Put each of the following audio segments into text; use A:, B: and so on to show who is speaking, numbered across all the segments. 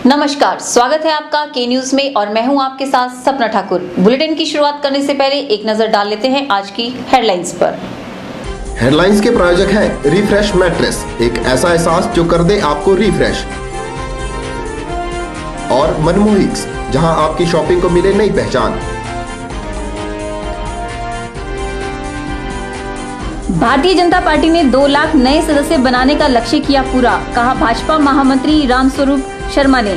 A: नमस्कार, स्वागत है आपका के न्यूज में और मैं हूं आपके साथ सपना ठाकुर। बुलेटिन की शुरुआत करने से पहले एक नजर डाल लेते हैं आज की हेडलाइंस पर।
B: हेडलाइंस के प्रायोजक हैं रिफ्रेश मैट्रेस, एक ऐसा एहसास जो कर दे आपको रिफ्रेश, और मनमोहिक्स, जहां आपकी शॉपिंग को मिले नई पहचान।
A: भारतीय जनता पार्टी ने 2 लाख नए सदस्य बनाने का लक्ष्य किया पूरा, कहा भाजपा महामंत्री रामस्वरूप शर्मा ने।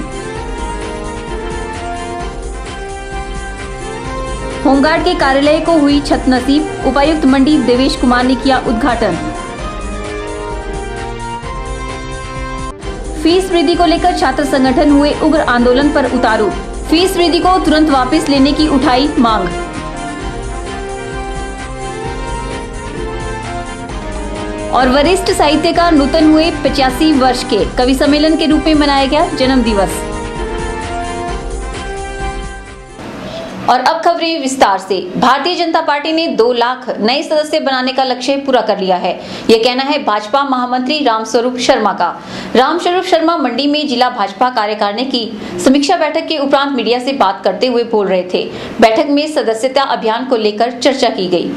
A: होमगार्ड के कार्यालय को हुई छत नसीब, उपायुक्त मंडी देवेश कुमार ने किया उद्घाटन। फीस वृद्धि को लेकर छात्र संगठन हुए उग्र आंदोलन पर उतारू, फीस वृद्धि को तुरंत वापस लेने की उठाई मांग। और वरिष्ठ साहित्यकार नूतन हुए 85 वर्ष के, कवि सम्मेलन के रूप में मनाया गया जन्म दिवस। और अब खबरें विस्तार से। भारतीय जनता पार्टी ने 2 लाख नए सदस्य बनाने का लक्ष्य पूरा कर लिया है, यह कहना है भाजपा महामंत्री रामस्वरूप शर्मा का। रामस्वरूप शर्मा मंडी में जिला भाजपा कार्यकारिणी की समीक्षा बैठक के उपरांत मीडिया से बात करते हुए बोल रहे थे। बैठक में सदस्यता अभियान को लेकर चर्चा की गई।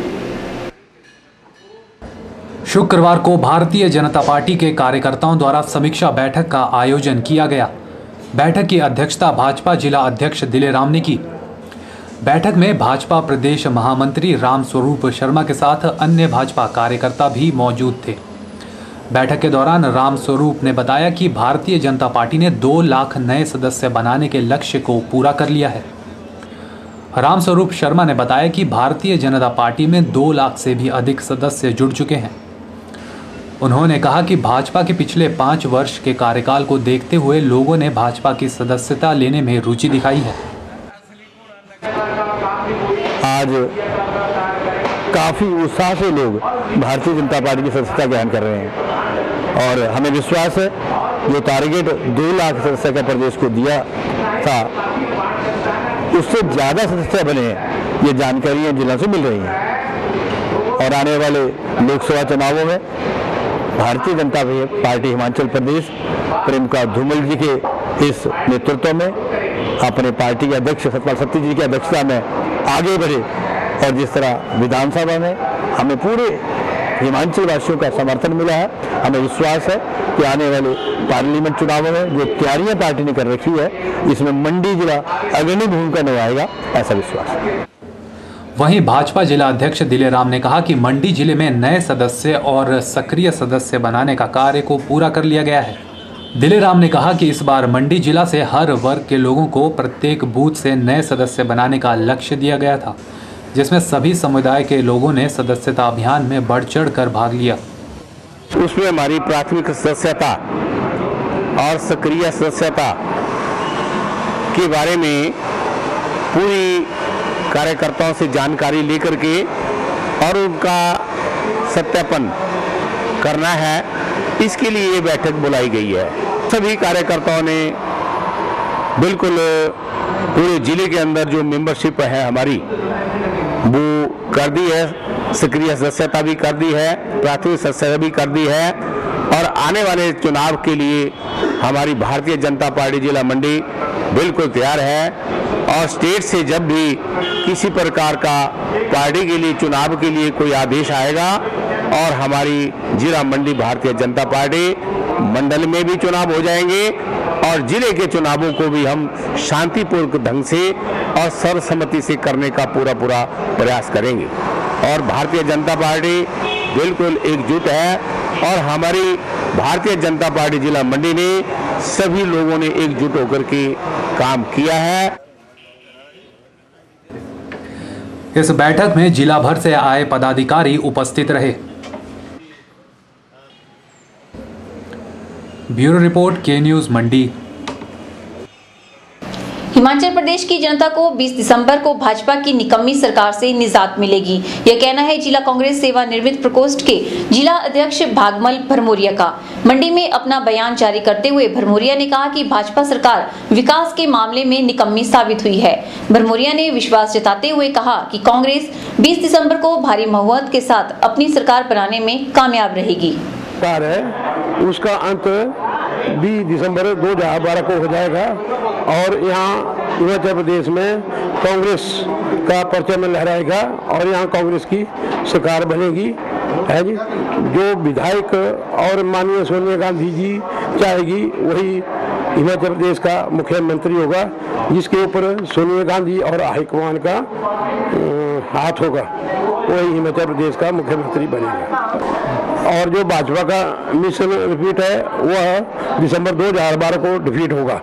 C: शुक्रवार को भारतीय जनता पार्टी के कार्यकर्ताओं द्वारा समीक्षा बैठक का आयोजन किया गया। बैठक की अध्यक्षता भाजपा जिला अध्यक्ष दिलेराम ने की। बैठक में भाजपा प्रदेश महामंत्री रामस्वरूप शर्मा के साथ अन्य भाजपा कार्यकर्ता भी मौजूद थे। बैठक के दौरान रामस्वरूप ने बताया कि भारतीय जनता पार्टी ने 2 लाख नए सदस्य बनाने के लक्ष्य को पूरा कर लिया है। रामस्वरूप शर्मा ने बताया कि भारतीय जनता पार्टी में 2 लाख से भी अधिक सदस्य जुड़ चुके हैं। उन्होंने कहा कि भाजपा के पिछले 5 वर्ष के कार्यकाल को देखते हुए लोगों ने भाजपा की सदस्यता लेने में रुचि दिखाई है।
D: आज काफी उत्साह से लोग भारतीय जनता पार्टी की सदस्यता ग्रहण कर रहे हैं और हमें विश्वास है जो टारगेट 2 लाख सदस्य का प्रदेश को दिया था उससे ज्यादा सदस्य बने हैं, ये जानकारियां जिला से मिल रही हैं। और आने वाले लोकसभा चुनावों में भारतीय जनता पार्टी हिमाचल प्रदेश प्रेमका धूमल जी के इस नेतृत्व में अपने पार्टी के अध्यक्ष सतपाल सत्ती जी की अध्यक्षता में आगे बढ़े और जिस तरह विधानसभा में हमें पूरे हिमाचल वासियों का समर्थन मिला है, हमें विश्वास है कि आने वाले पार्लियामेंट चुनावों में जो तैयारियां पार्टी ने कर रखी है इसमें मंडी जिला अग्रणी भूमिका निभाएगा, ऐसा विश्वास है।
C: वहीं भाजपा जिला अध्यक्ष दिलेराम ने कहा कि मंडी जिले में नए सदस्य और सक्रिय सदस्य बनाने का कार्य को पूरा कर लिया गया है। दिलेराम ने कहा कि इस बार मंडी जिला से हर वर्ग के लोगों को प्रत्येक बूथ से नए सदस्य बनाने का लक्ष्य दिया गया था, जिसमें सभी समुदाय के लोगों ने सदस्यता अभियान में बढ़ चढ़ कर भाग लिया।
D: उसमें हमारी प्राथमिक सदस्यता और सक्रिय सदस्यता के बारे में पूरी कार्यकर्ताओं से जानकारी लेकर के और उनका सत्यापन करना है, इसके लिए ये बैठक बुलाई गई है। सभी कार्यकर्ताओं ने बिल्कुल पूरे जिले के अंदर जो मेंबरशिप है हमारी वो कर दी है, सक्रिय सदस्यता भी कर दी है, प्राथमिक सदस्यता भी कर दी है और आने वाले चुनाव के लिए हमारी भारतीय जनता पार्टी जिला मंडी बिल्कुल तैयार है। और स्टेट से जब भी किसी प्रकार का पार्टी के लिए चुनाव के लिए कोई आदेश आएगा और हमारी जिला मंडी भारतीय जनता पार्टी मंडल में भी चुनाव हो जाएंगे और जिले के चुनावों को भी हम शांतिपूर्ण ढंग से और सर्वसम्मति से करने का पूरा प्रयास करेंगे। और भारतीय जनता पार्टी बिल्कुल एकजुट है और हमारी भारतीय जनता पार्टी जिला मंडी ने सभी लोगों ने एकजुट होकर के काम किया है।
C: इस बैठक में जिला भर से आए पदाधिकारी उपस्थित रहे। ब्यूरो रिपोर्ट के न्यूज मंडी।
A: हिमाचल प्रदेश की जनता को 20 दिसंबर को भाजपा की निकम्मी सरकार से निजात मिलेगी, यह कहना है जिला कांग्रेस सेवानिवृत्त प्रकोष्ठ के जिला अध्यक्ष भागमल भरमोरिया का। मंडी में अपना बयान जारी करते हुए भरमोरिया ने कहा कि भाजपा सरकार विकास के मामले में निकम्मी साबित हुई है। भरमोरिया ने विश्वास जताते हुए कहा कि कांग्रेस 20 दिसंबर को भारी बहुमत के साथ अपनी सरकार बनाने में कामयाब रहेगी।
D: उसका अंत
E: 20 दिसंबर 2012 को हो जाएगा और यहाँ हिमाचल प्रदेश में कांग्रेस का परचम लहराएगा और यहाँ कांग्रेस की सरकार बनेगी है जी। जो विधायक और माननीय सोनिया गांधी जी चाहेगी वही हिमाचल प्रदेश का मुख्यमंत्री होगा, जिसके ऊपर सोनिया गांधी और हाईकमान का हाथ होगा, वही हिमाचल प्रदेश का मुख्यमंत्री बनेगा। और जो भाजपा का मिशन रिपीट है वह दिसंबर 2012 को डिफीट होगा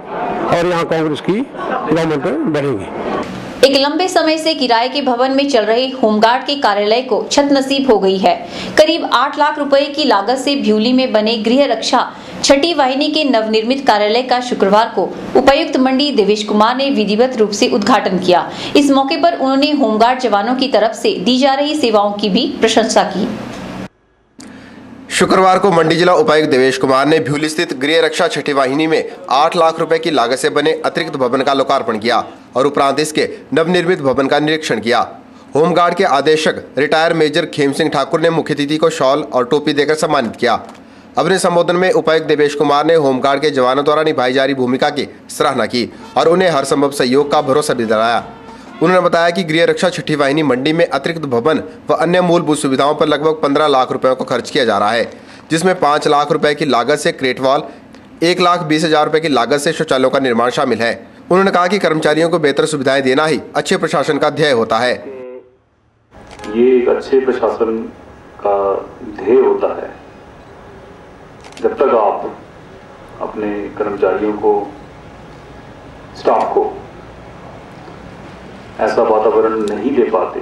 E: और यहाँ कांग्रेस की गवर्नमेंट बनेगी।
A: एक लंबे समय से किराए के भवन में चल रहे होमगार्ड के कार्यालय को छत नसीब हो गई है। करीब 8 लाख रुपए की लागत से भ्यूली में बने गृह रक्षा छठी वाहिनी के नवनिर्मित कार्यालय का शुक्रवार को उपायुक्त मंडी देवेश कुमार ने विधिवत रूप से उद्घाटन किया। इस मौके पर उन्होंने होमगार्ड जवानों की तरफ से दी जा रही सेवाओं की भी प्रशंसा की।
B: शुक्रवार को मंडी जिला उपायुक्त देवेश कुमार ने भ्यूली स्थित गृह रक्षा छठी वाहिनी में 8 लाख रुपए की लागत से बने अतिरिक्त भवन का लोकार्पण किया और उपरांत इसके नवनिर्मित भवन का निरीक्षण किया। होमगार्ड के आदेशक रिटायर मेजर खेम सिंह ठाकुर ने मुख्य अतिथि को शॉल और टोपी देकर सम्मानित किया। अपने संबोधन में उपायुक्त देवेश कुमार ने होमगार्ड के जवानों द्वारा निभाई जा रही भूमिका की सराहना की और उन्हें हर संभव सहयोग का भरोसा भी दिलाया। उन्होंने बताया कि गृह रक्षा छठी वाहिनी मंडी में अतिरिक्त भवन व अन्य मूलभूत सुविधाओं पर लगभग 15 लाख रुपयों को खर्च किया जा रहा है, जिसमें 5 लाख रुपए की लागत से क्रेटवॉल, 1,20,000 रुपए की लागत से शौचालयों का निर्माण शामिल है। उन्होंने कहा कि कर्मचारियों को बेहतर सुविधाएं देना ही अच्छे प्रशासन का ध्येय होता है।
F: ये एक अच्छे प्रशासन का ध्येय होता है जब तक आप अपने कर्मचारियों को, स्टाफ को ऐसा वातावरण नहीं दे पाते,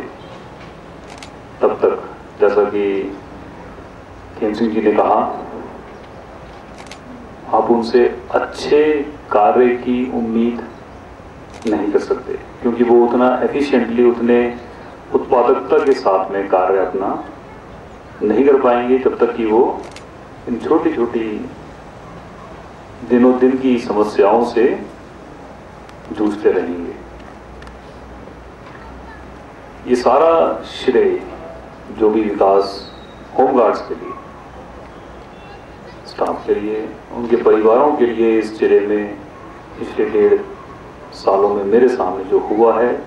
F: तब तक जैसा कि खेम सिंह जी ने कहा, आप उनसे अच्छे कार्य की उम्मीद नहीं कर सकते, क्योंकि वो उतना एफिशिएंटली, उतने उत्पादकता के साथ में कार्य अपना नहीं कर पाएंगे जब तक कि वो इन छोटी छोटी दिनों दिन की समस्याओं से जूझते रहेंगे। ये सारा श्रेय जो भी विकास होमगार्ड्स के लिए, स्टाफ के लिए, उनके परिवारों के लिए इस जिले में पिछले 1.5 सालों में मेरे सामने जो हुआ है,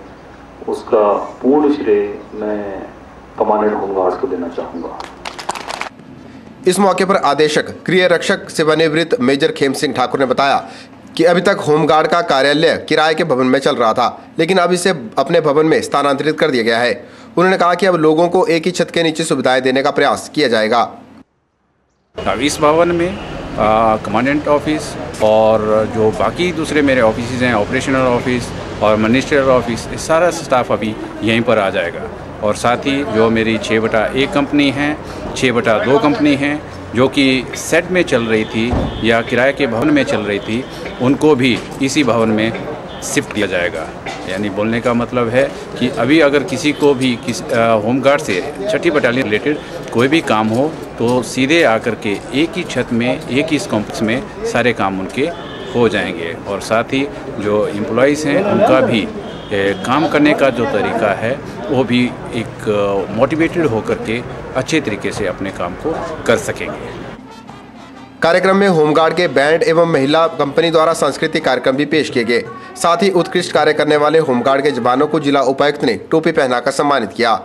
F: उसका पूर्ण श्रेय मैं कमांडेंट होमगार्ड्स को देना चाहूँगा।
B: इस मौके पर आदेशक गृह रक्षक सेवानिवृत्त मेजर खेम सिंह ठाकुर ने बताया कि अभी तक होमगार्ड का कार्यालय किराए के भवन में चल रहा था, लेकिन अब इसे अपने भवन में स्थानांतरित कर दिया गया है। उन्होंने कहा कि अब लोगों को एक ही छत के नीचे सुविधाएं देने का प्रयास किया जाएगा।
G: इस भवन में कमांडेंट ऑफिस और जो बाकी दूसरे मेरे ऑफिस हैं, ऑपरेशनल ऑफिस और मिनिस्ट्रियल ऑफिस, सारा स्टाफ अभी यहीं पर आ जाएगा। और साथ ही जो मेरी 6/1 कंपनी है, 6/2 कंपनी है, जो कि सेट में चल रही थी या किराए के भवन में चल रही थी, उनको भी इसी भवन में शिफ्ट किया जाएगा। यानी बोलने का मतलब है कि अभी अगर किसी को भी होमगार्ड से छठी बटालियन रिलेटेड कोई भी काम हो तो सीधे आकर के एक ही छत में, एक ही इस कॉम्प्लेक्स में सारे काम उनके हो जाएंगे। और साथ ही जो एम्प्लॉइज़ हैं उनका भी काम करने का जो तरीका है वो भी एक मोटिवेटेड होकर के अच्छे तरीके से अपने काम को कर सकेंगे।
B: कार्यक्रम में होमगार्ड के बैंड एवं महिला कंपनी द्वारा सांस्कृतिक कार्यक्रम भी पेश किए गए। साथ ही उत्कृष्ट कार्य करने वाले होमगार्ड के जवानों को जिला उपायुक्त ने टोपी पहनाकर सम्मानित किया।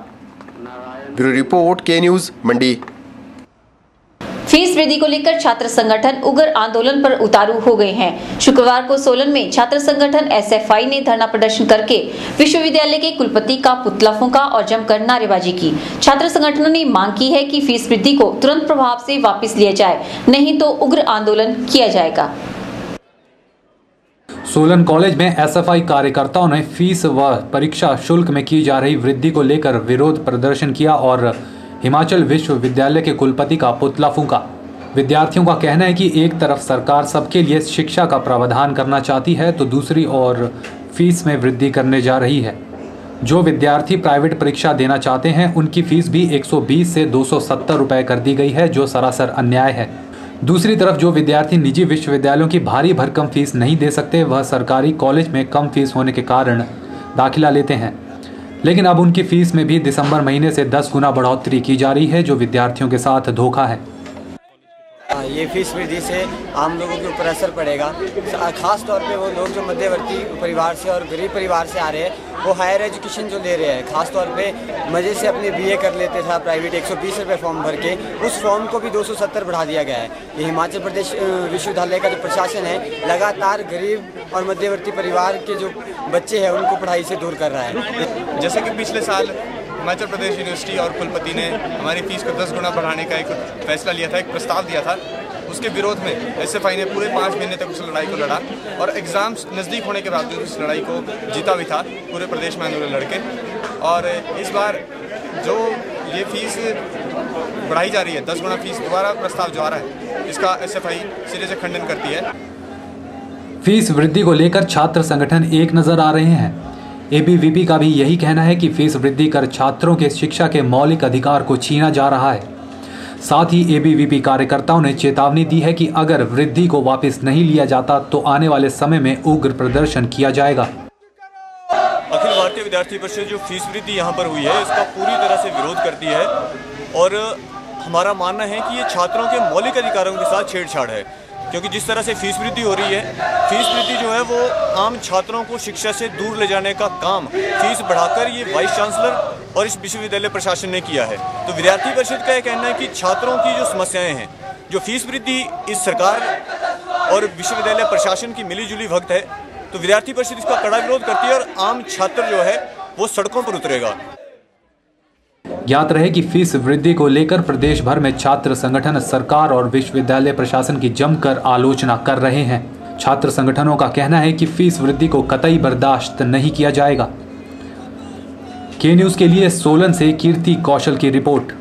B: ब्यूरो रिपोर्ट, के न्यूज, मंडी।
A: फीस वृद्धि को लेकर छात्र संगठन उग्र आंदोलन पर उतारू हो गए हैं। शुक्रवार को सोलन में छात्र संगठन एसएफआई ने धरना प्रदर्शन करके विश्वविद्यालय के कुलपति का पुतला फूंका और जमकर नारेबाजी की। छात्र संगठनों ने मांग की है कि फीस वृद्धि को तुरंत प्रभाव से वापस लिया जाए, नहीं तो उग्र आंदोलन किया जाएगा।
C: सोलन कॉलेज में एसएफआई कार्यकर्ताओं ने फीस व परीक्षा शुल्क में की जा रही वृद्धि को लेकर विरोध प्रदर्शन किया और हिमाचल विश्वविद्यालय के कुलपति का पुतला फूंका। विद्यार्थियों का कहना है कि एक तरफ सरकार सबके लिए शिक्षा का प्रावधान करना चाहती है तो दूसरी ओर फीस में वृद्धि करने जा रही है। जो विद्यार्थी प्राइवेट परीक्षा देना चाहते हैं उनकी फीस भी 120 से 270 रुपए कर दी गई है, जो सरासर अन्याय है। दूसरी तरफ जो विद्यार्थी निजी विश्वविद्यालयों की भारी भरकम फीस नहीं दे सकते, वह सरकारी कॉलेज में कम फीस होने के कारण दाखिला लेते हैं, लेकिन अब उनकी फीस में भी दिसंबर महीने से 10 गुना बढ़ोतरी की जा रही है, जो विद्यार्थियों के साथ धोखा है।
H: ये फीस वृद्धि से आम लोगों के ऊपर असर पड़ेगा। ख़ास तौर पे वो लोग जो मध्यवर्ती परिवार से और गरीब परिवार से आ रहे हैं, वो हायर एजुकेशन जो ले रहे हैं, ख़ास तौर पे मज़े से अपने BA कर लेते था प्राइवेट 120 रुपये फॉर्म भर के, उस फॉर्म को भी 270 बढ़ा दिया गया है। ये हिमाचल प्रदेश विश्वविद्यालय का जो प्रशासन है लगातार गरीब और मध्यवर्ती परिवार के जो बच्चे हैं उनको पढ़ाई से दूर कर रहा है।
I: जैसे कि पिछले साल हिमाचल प्रदेश यूनिवर्सिटी और कुलपति ने हमारी फ़ीस को 10 गुना बढ़ाने का एक फैसला लिया था, एक प्रस्ताव दिया था। उसके विरोध में SFI ने पूरे 5 महीने तक उस लड़ाई को लड़ा और एग्ज़ाम्स नज़दीक होने के बावजूद इस लड़ाई को जीता भी था पूरे प्रदेश में आंदोलन लड़के। और इस बार जो ये फीस बढ़ाई जा रही है, 10 गुना फीस दोबारा प्रस्ताव जो आ रहा है, इसका SFI सिरे से खंडन करती है।
C: फीस वृद्धि को लेकर छात्र संगठन एक नजर आ रहे हैं। ABVP का भी यही कहना है कि फीस वृद्धि कर छात्रों के शिक्षा के मौलिक अधिकार को छीना जा रहा है। साथ ही ABVP कार्यकर्ताओं ने चेतावनी दी है कि अगर वृद्धि को वापस नहीं लिया जाता तो आने वाले समय में उग्र प्रदर्शन किया जाएगा।
J: अखिल भारतीय विद्यार्थी परिषद जो फीस वृद्धि यहाँ पर हुई है, इसका पूरी तरह से विरोध करती है और हमारा मानना है कि ये छात्रों के मौलिक अधिकारों के साथ छेड़छाड़ है, क्योंकि जिस तरह से फीस वृद्धि हो रही है, फीस वृद्धि जो है वो आम छात्रों को शिक्षा से दूर ले जाने का काम फीस बढ़ाकर ये वाइस चांसलर और इस विश्वविद्यालय प्रशासन ने किया है। तो विद्यार्थी परिषद का यह कहना है कि छात्रों की जो समस्याएं हैं, जो फीस वृद्धि इस सरकार और विश्वविद्यालय प्रशासन की मिलीजुली भगत है, तो विद्यार्थी परिषद इसका कड़ा विरोध करती है और आम छात्र जो है वो सड़कों पर उतरेगा।
C: ज्ञात रहे कि फीस वृद्धि को लेकर प्रदेश भर में छात्र संगठन सरकार और विश्वविद्यालय प्रशासन की जमकर आलोचना कर रहे हैं। छात्र संगठनों का कहना है कि फीस वृद्धि को कतई बर्दाश्त नहीं किया जाएगा। के न्यूज के लिए सोलन से कीर्ति कौशल की रिपोर्ट।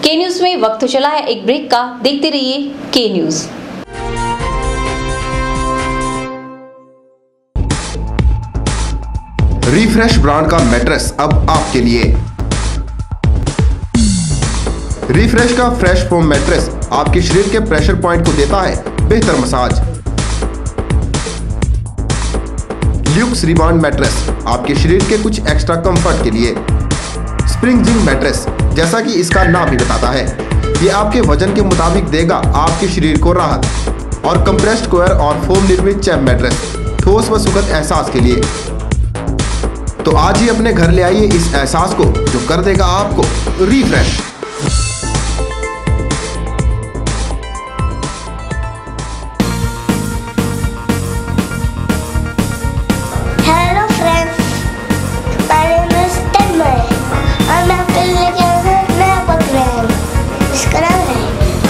A: के न्यूज में वक्त चला है एक ब्रेक का, देखते रहिए के न्यूज।
B: रिफ्रेश ब्रांड का मैट्रेस अब आपके लिए। रिफ्रेश का फ्रेश फोम मैट्रेस आपके शरीर के प्रेशर पॉइंट को देता है बेहतर मसाज। ल्यूक्स रिबाउंड मैट्रेस आपके शरीर के कुछ एक्स्ट्रा कंफर्ट के लिए। स्प्रिंग जिंक मैट्रेस, जैसा कि इसका नाम ही बताता है, ये आपके वजन के मुताबिक देगा आपके शरीर को राहत। और कंप्रेस्ड कोयर और फोम निर्मित चैम्प मैट्रेस, ठोस व सुखद एहसास के लिए। तो आज ही अपने घर ले आइए इस एहसास को जो कर देगा आपको refresh.
K: Hello friends, my name is Tanmay और मैं आपके लिए लेके आया हूं नया प्रोग्राम जिसका नाम है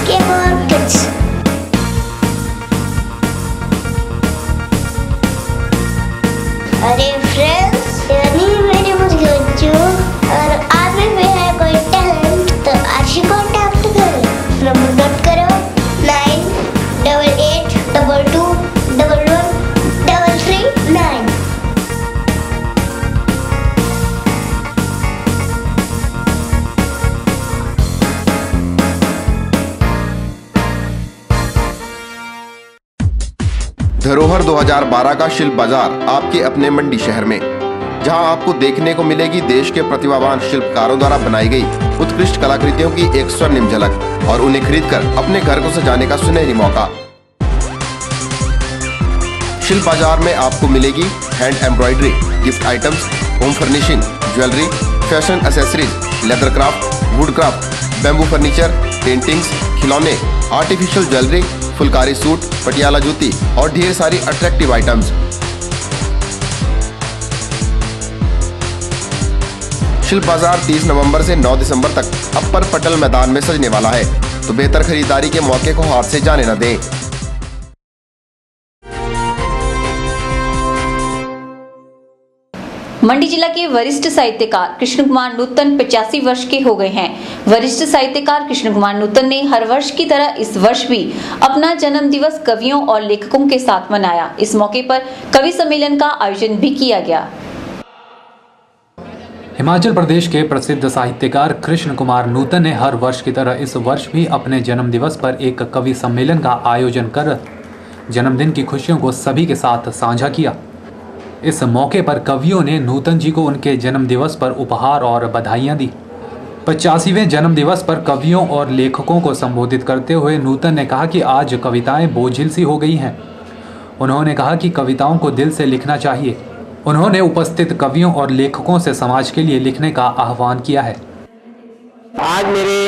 K: केमोर किड्स। अरे फ्रेंड्स, मेरी मुझे और आप में है कोई टैलेंट तो आज ही कॉन्टैक्ट करें। नंबर नोट करो 9882221139।
B: धरोहर 2012 का शिल्प बाजार आपके अपने मंडी शहर में, जहां आपको देखने को मिलेगी देश के प्रतिभावान शिल्पकारों द्वारा बनाई गई उत्कृष्ट कलाकृतियों की एक स्वर्णिम झलक और उन्हें खरीदकर अपने घर को सजाने का सुनहरी मौका। शिल्प बाजार में आपको मिलेगी hand embroidery, gift items, home furnishing, jewellery, fashion accessories, leather craft, wood craft, bamboo furniture, paintings, खिलौने, artificial jewellery, phulkari suit, Patiala jutti और ढेर सारी अट्रैक्टिव आइटम्स। शिल्प बाजार 30 नवंबर से 9 दिसंबर तक अपर पटल मैदान में सजने वाला है, तो बेहतर खरीदारी के मौके को हाथ से जाने न दें।
A: मंडी जिला के वरिष्ठ साहित्यकार कृष्ण कुमार नूतन 85 वर्ष के हो गए हैं। वरिष्ठ साहित्यकार कृष्ण कुमार नूतन ने हर वर्ष की तरह इस वर्ष भी अपना जन्म दिवस कवियों और लेखकों के साथ मनाया। इस मौके पर कवि सम्मेलन का आयोजन भी किया गया।
C: हिमाचल प्रदेश के प्रसिद्ध साहित्यकार कृष्ण कुमार नूतन ने हर वर्ष की तरह इस वर्ष भी अपने जन्म दिवस पर एक कवि सम्मेलन का आयोजन कर जन्मदिन की खुशियों को सभी के साथ साझा किया। इस मौके पर कवियों ने नूतन जी को उनके जन्म दिवस पर उपहार और बधाइयां दी। 85वें जन्म दिवस पर कवियों और लेखकों को संबोधित करते हुए नूतन ने कहा कि आज कविताएं बोझिल सी हो गई हैं। उन्होंने कहा कि कविताओं को दिल से लिखना चाहिए। उन्होंने उपस्थित कवियों और लेखकों से समाज के लिए लिखने का आह्वान किया है।
D: आज मेरे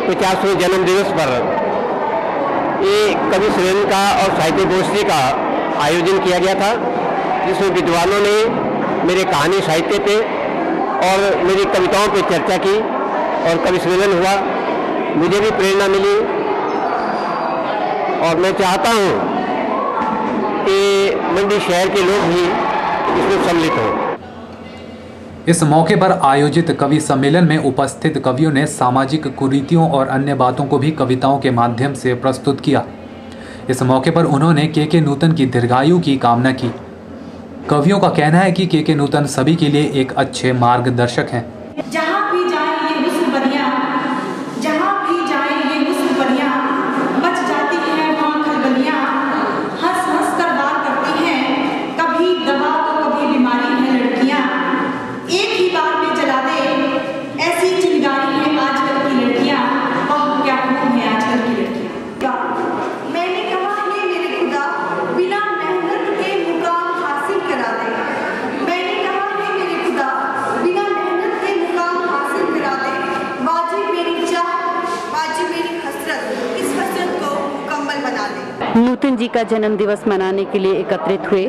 D: 50वें जन्म दिवस पर ये कवि सम्मेलन का और साहित्य गोष्ठी का आयोजन किया गया था, जिसमें विद्वानों ने मेरे कहानी साहित्य पे और मेरी कविताओं पे चर्चा की और कवि सम्मेलन हुआ। मुझे भी प्रेरणा मिली और मैं चाहता हूँ कि मंडी शहर के लोग भी इसमें सम्मिलित हों।
C: इस मौके पर आयोजित कवि सम्मेलन में उपस्थित कवियों ने सामाजिक कुरीतियों और अन्य बातों को भी कविताओं के माध्यम से प्रस्तुत किया। इस मौके पर उन्होंने के नूतन की दीर्घायु की कामना की। कवियों का कहना है कि के नूतन सभी के लिए एक अच्छे मार्गदर्शक हैं।
L: जहाँ भी जाए ये हुस्न बनियां, जहाँ भी जाए ये हुस्न बनियां, बच जाती है वहाँ खलबलियां, हंस हंस कर वार करती हैं, कभी दवा तो कभी बीमारी है लड़कियां, एक ही बार में जला दे ऐसी चिंगारी है आजकल की लड़कियां, वह क्या खूब है आजकल की लड़कियां। मैंने कहा हे मेरे खुदा, बिना मेहनत के मुकाम हासिल करा दे। मैंने कहा हे मेरे खुदा, बिना मेहनत के मुकाम हासिल करा दे। वाजिब मेरी चाह, वाजिब मेरी हसरत, इस हसरत को मुकम्मल बना दे।
M: नूतन जी का जन्म दिवस मनाने के लिए एकत्रित हुए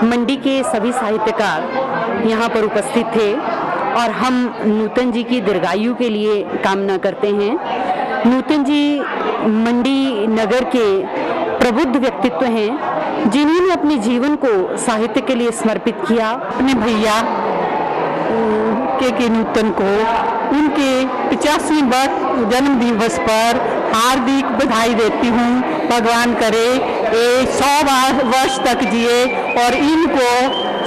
M: मंडी के सभी साहित्यकार यहाँ पर उपस्थित थे और हम नूतन जी की दीर्घायु के लिए कामना करते हैं। नूतन जी मंडी नगर के प्रबुद्ध व्यक्तित्व हैं, जिन्होंने अपने जीवन को साहित्य के लिए समर्पित किया। अपने भैया के नूतन को उनके 85वें जन्म दिवस पर हार्दिक बधाई देती हूँ। भगवान करे ये 100 वर्ष तक जिए और इनको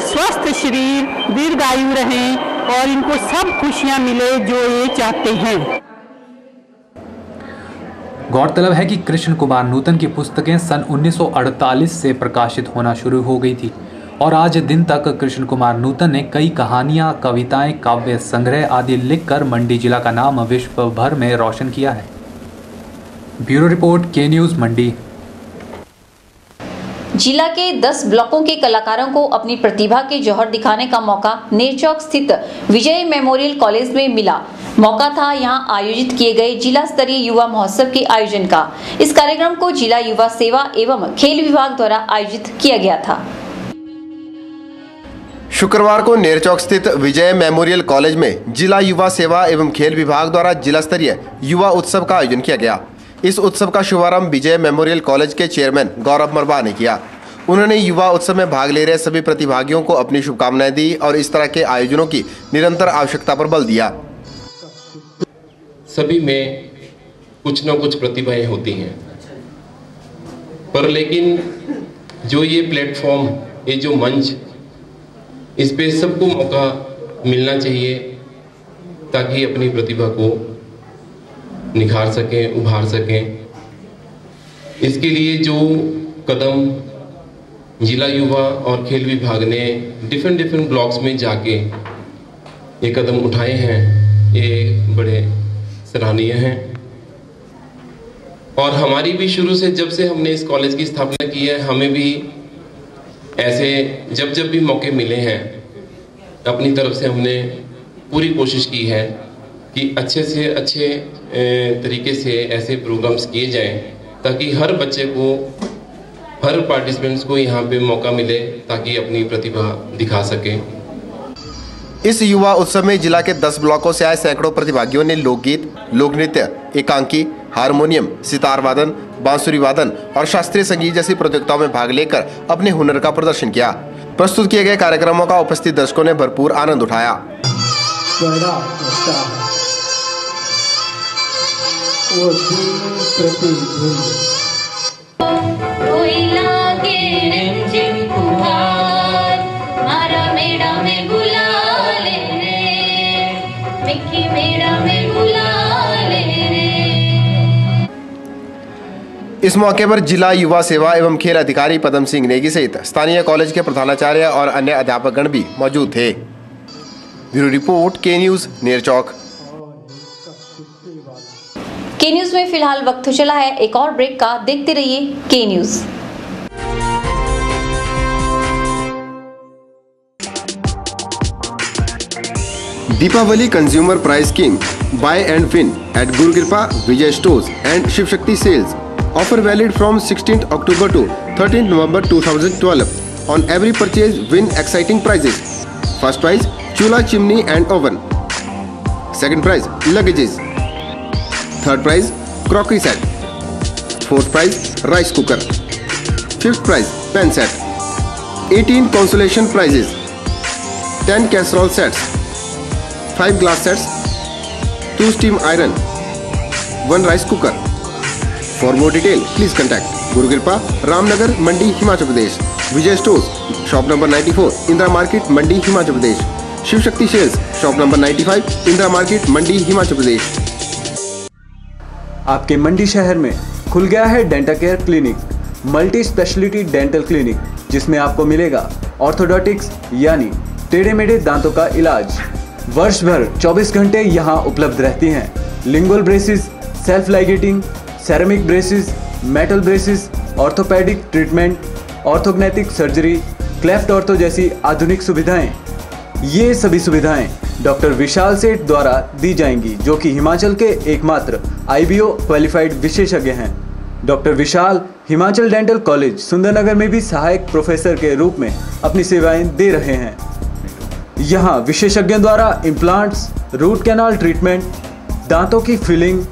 M: स्वस्थ शरीर, दीर्घायु रहें और इनको सब खुशियाँ मिले जो ये चाहते हैं।
C: गौरतलब है कि कृष्ण कुमार नूतन की पुस्तकें सन 1948 से प्रकाशित होना शुरू हो गई थी और आज दिन तक कृष्ण कुमार नूतन ने कई कहानियां, कविताएं, काव्य संग्रह आदि लिखकर मंडी जिला का नाम विश्व भर में रोशन किया है। ब्यूरो रिपोर्ट, के न्यूज़ मंडी।
A: जिला के 10 ब्लॉकों के कलाकारों को अपनी प्रतिभा के जौहर दिखाने का मौका नेरचौक स्थित विजय मेमोरियल कॉलेज में मिला। मौका था यहां आयोजित किए गए जिला स्तरीय युवा महोत्सव के आयोजन का। इस कार्यक्रम को जिला युवा सेवा एवं खेल विभाग द्वारा आयोजित किया गया था।
B: शुक्रवार को नेरचौक स्थित विजय मेमोरियल कॉलेज में जिला युवा सेवा एवं खेल विभाग द्वारा जिला स्तरीय युवा उत्सव का आयोजन किया गया। इस उत्सव का शुभारंभ विजय मेमोरियल कॉलेज के चेयरमैन गौरव मरवा ने किया। उन्होंने युवा उत्सव में भाग ले रहे सभी प्रतिभागियों को अपनी शुभकामनाएं दी और इस तरह के आयोजनों की निरंतर आवश्यकता पर बल दिया।
N: सभी में कुछ न कुछ प्रतिभाएं होती हैं, पर लेकिन जो ये प्लेटफॉर्म, ये जो मंच, इस पे सबको मौका मिलना चाहिए ताकि अपनी प्रतिभा को निखार सकें, उभार सकें। इसके लिए जो कदम जिला युवा और खेल विभाग ने डिफरेंट ब्लॉक्स में जाके ये कदम उठाए हैं, ये बड़े सराहनीय हैं। और हमारी भी शुरू से, जब से हमने इस कॉलेज की स्थापना की है, हमें भी ऐसे जब भी मौके मिले हैं, अपनी तरफ से हमने पूरी कोशिश की है कि अच्छे से अच्छे तरीके से ऐसे प्रोग्राम्स किए जाएं ताकि हर बच्चे को, हर पार्टिसिपेंट्स को यहाँ पे मौका मिले ताकि अपनी प्रतिभा दिखा सके।
B: इस युवा उत्सव में जिला के 10 ब्लॉकों से आए सैकड़ों प्रतिभागियों ने लोकगीत, लोक नृत्य, एकांकी, हारमोनियम, सितार वादन, बांसुरी वादन और शास्त्रीय संगीत जैसी प्रतियोगिताओं में भाग लेकर अपने हुनर का प्रदर्शन किया। प्रस्तुत किए गए कार्यक्रमों का उपस्थित दर्शकों ने भरपूर आनंद उठाया। इस मौके पर जिला युवा सेवा एवं खेल अधिकारी पदम सिंह नेगी सहित स्थानीय कॉलेज के प्रधानाचार्य और अन्य अध्यापकगण भी मौजूद थे। ब्यूरो रिपोर्ट, के न्यूज़, नेरचौक।
A: के न्यूज में फिलहाल वक्त चला है एक और ब्रेक का। देखते रहिए K news.
B: Deepavali consumer price scheme buy and win at Guru Kripa, Vijay Stores and Shiv Shakti Sales. Offer valid from 16th October to 13th November 2012. On every purchase, win exciting prizes. First prize, chula, chimney and oven. Second prize, luggages. Third prize, crockery set. Fourth prize, rice cooker. Fifth prize, pen set. 18 consolation prizes. 10 casserole sets. 5 glass sets. 2 steam iron, 1 rice cooker. For more detail, please contact Guru Kripa, Ramnagar, Mandi, Himachal Pradesh. Vijay Stores, shop number 94, Indra Market, Mandi, Himachal Pradesh. Shiv Shakti Sales, shop number 95, Indra Market, Mandi, Himachal Pradesh.
O: आपके मंडी शहर में खुल गया है dental care clinic, multi speciality dental clinic, जिसमें आपको मिलेगा orthodontics यानी टेढ़े मेढ़े दांतों का इलाज। वर्ष भर 24 घंटे यहाँ उपलब्ध रहती हैं। Lingual braces, self ligating, ceramic braces, metal braces, orthopedic treatment, orthognathic surgery, cleft ortho जैसी आधुनिक सुविधाएं। ये सभी सुविधाएं डॉक्टर विशाल सेठ द्वारा दी जाएंगी, जो कि हिमाचल के एकमात्र IBO क्वालिफाइड विशेषज्ञ हैं। डॉक्टर विशाल हिमाचल डेंटल कॉलेज सुंदरनगर में भी सहायक प्रोफेसर के रूप में अपनी सेवाएं दे रहे हैं। यहाँ विशेषज्ञों द्वारा इम्प्लांट्स, रूट कैनाल ट्रीटमेंट, दांतों की filling,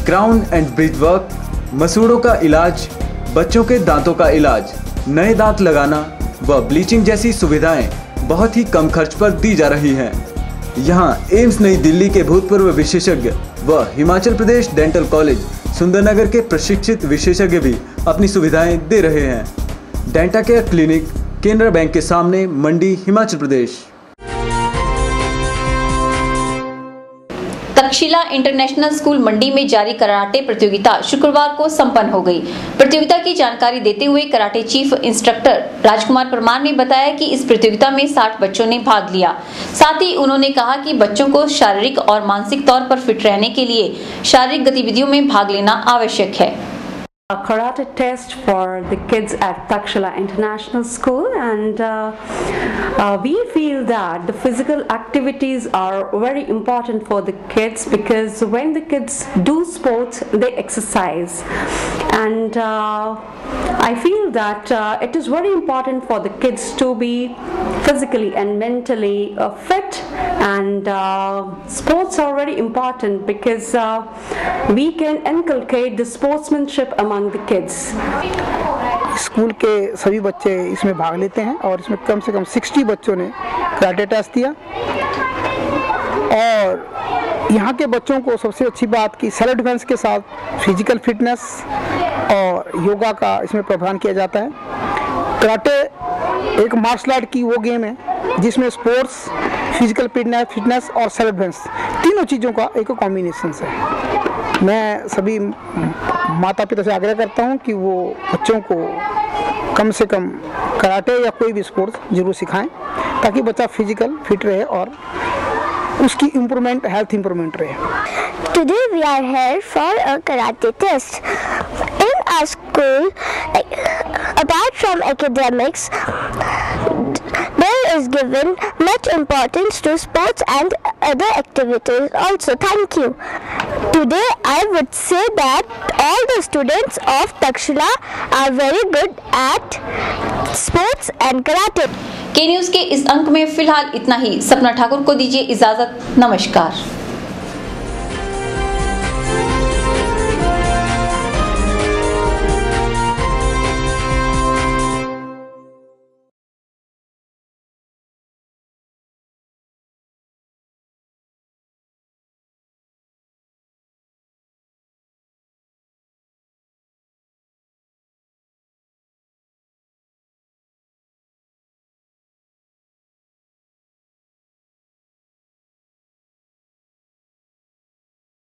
O: crown and bridge work, मसूड़ों का इलाज, बच्चों के दांतों का इलाज, नए दांत लगाना व ब्लीचिंग जैसी सुविधाएं बहुत ही कम खर्च पर दी जा रही हैं। यहाँ एम्स नई दिल्ली के भूतपूर्व विशेषज्ञ व हिमाचल प्रदेश डेंटल कॉलेज सुंदरनगर के प्रशिक्षित विशेषज्ञ भी अपनी सुविधाएं दे रहे हैं। Denta care clinic, Canara bank के सामने, मंडी, हिमाचल प्रदेश।
A: तक्षशिला इंटरनेशनल स्कूल मंडी में जारी कराटे प्रतियोगिता शुक्रवार को संपन्न हो गई। प्रतियोगिता की जानकारी देते हुए कराटे चीफ इंस्ट्रक्टर राजकुमार परमार ने बताया कि इस प्रतियोगिता में 60 बच्चों ने भाग लिया। साथ ही उन्होंने कहा कि बच्चों को शारीरिक और मानसिक तौर पर फिट रहने के लिए शारीरिक गतिविधियों में भाग लेना आवश्यक है।
P: A karate test for the kids at Takshila International School, and we feel that the physical activities are very important for the kids, because when the kids do sports they exercise, and I feel that it is very important for the kids to be physically and mentally fit, and sports are very important because we can inculcate the sportsmanship among the kids.
Q: School के सभी बच्चे इसमें भाग लेते हैं और इसमें कम से कम 60 बच्चों ने कराटे टेस्ट दिया। और यहाँ के बच्चों को सबसे अच्छी बात कि सेल्फ डिफेंस के साथ फिजिकल फिटनेस और योगा का इसमें प्रावधान किया जाता है। कराटे एक मार्शल आर्ट की वो गेम है जिसमें स्पोर्ट्स, फिजिकल फिटनेस और सेल्फ डिफेंस तीनों चीज़ों का एक कॉम्बिनेशन है। मैं सभी माता पिता से आग्रह करता हूं कि वो बच्चों को कम से कम कराटे या कोई भी स्पोर्ट्स जरूर सिखाएं, ताकि बच्चा फिजिकल फिट रहे और उसकी इम्प्रूवमेंट, हेल्थ इम्प्रूवमेंट रहे।
K: Today we are here for a karate test. In our school, apart from academics, there is given much importance to sports and other activities also. Thank you. Today I would say that all the students of Takshila are very good at sports and karate.
A: के news के इस अंक में फिलहाल इतना ही। सपना ठाकुर को दीजिए इजाजत। नमस्कार।